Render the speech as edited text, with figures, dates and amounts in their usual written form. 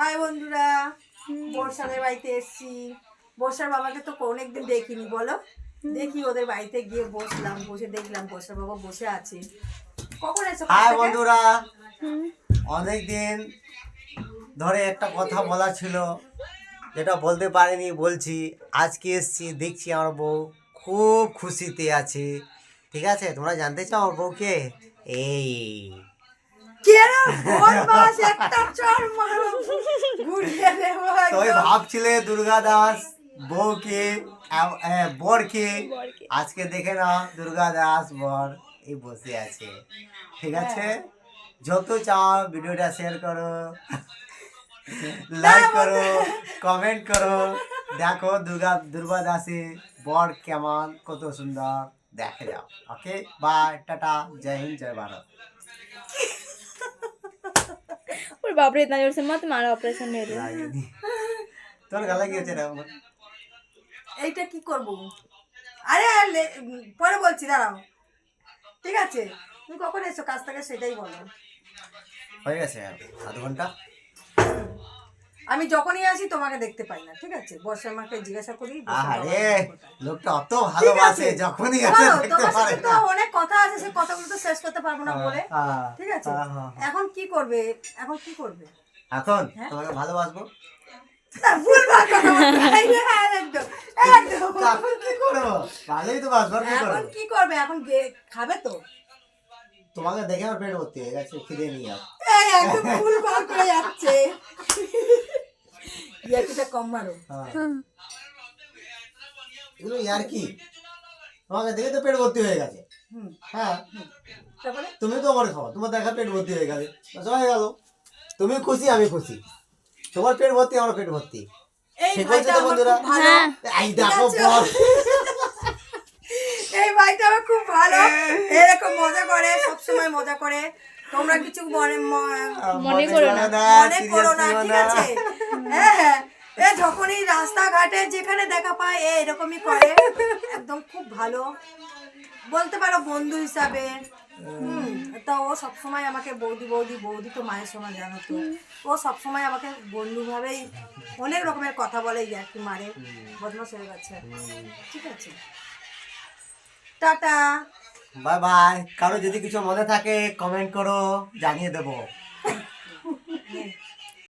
High বন্ধুরা, বর্ষাদের বাড়িতে এসেছি। বর্ষার বাবাকে তো অনেকদিন দেখিনি, বলো। দেখি ওদের বাড়িতে গিয়ে বসলাম, বসে দেখলাম বর্ষার বাবা বসে আছে। কখন এসো? হাই বন্ধুরা, অনেকদিন ধরে একটা কথা বলা ছিল, যেটা বলতে পারিনি, বলছি। আজকে এসছি, দেখছি আমার বউ খুব খুশিতে আছে। ঠিক আছে, তোমরা জানতে চাও আমার বউকে? এই তুমি ভাবছিলে দুর্গা দাস বউকে বরকে, আজকে দেখে না দুর্গা দাস বর এই বসে আছে। ঠিক আছে, যত চাও ভিডিওটা শেয়ার করো, লাইক করো, কমেন্ট করো। দেখো দুর্গা দাসে বর কেমন, কত সুন্দর, দেখে যাও। ওকে, বাই, টাটা, জয় হিন্দ, জয় ভারত। ওর বাপরে इतना जोर से मत मारो, ऑपरेशन ले लो। তোর গালা কি হচ্ছে রে? এইটা কি করব? আরে পরে বলছি, দাঁড়াও। ঠিক আছে, তুমি কখন এসো কাজ থেকে সেটাই বলো। হয়ে গেছে আধ ঘন্টা। আমি যখনই আসি তোমাকে দেখতে পাই না। ঠিক আছে, বর্ষার মাকে জিজ্ঞাসা করি। আরে লোকটা অত ভালোবাসে, যখনই আসে দেখতে তোমার পারে সাথে তো না। অনেক কথা আছে, সেই কথাগুলো তো শেষ করতে পারবো না বলে। ঠিক আছে, এখন কি করবে? এখন কি করবে? এখন তোমাকে ভালোবাসবো। ভুলভাল কথা বলছো। হ্যাঁ, একদম একদম। এখন কি করবো? ভালোই তো বাসবার, কি এখন করবো? কি করবে? এখন খাবে তো? তোমাকে দেখে আমার পেট ভর্তি হয়ে গেছে, খিদে নিয়ে যাও। এই একদম ভুলভাল করে যাচ্ছে। ইয়াকিটা কম মারো। এগুলো ইয়ার কি? তোমাকে দেখে তো পেট ভর্তি হয়ে গেছে। হ্যাঁ, তারপরে তুমি তো আমার খাও, তোমার দেখা পেট ভর্তি হয়ে গেছে, হয়ে গেল। তুমি খুশি, আমি খুশি। তোমার পেট ভর্তি, আমার পেট ভর্তি। এই ঠিক ভাইটা বলছো তো আমার বন্ধুরা? খুব ভালো। এই দেখো ঠিক আছে? বল। এই ভাইটা আমার খুব ভালো, এরকম মজা করে, সব সময় মজা করে। তোমরা কিছু মনে মনে করো না, করো না, ঠিক আছে? হ্যাঁ, এ যখনই রাস্তাঘাটে যেখানে দেখা পায় এরকমই করে। একদম খুব ভালো, বলতে পারো বন্ধু হিসাবে। তা ও সবসময় আমাকে বৌদি বৌদি বৌদি তো মায়ের সময়, জানো তো। ও সবসময় আমাকে বন্ধু ভাবেই অনেক রকমের কথা বলে, ইয়ার্কি মারে। বদমাশ হয়ে গেছে। ঠিক আছে, টাটা, বাই বাই। কারো যদি কিছু মনে থাকে কমেন্ট করো, জানিয়ে দেবো।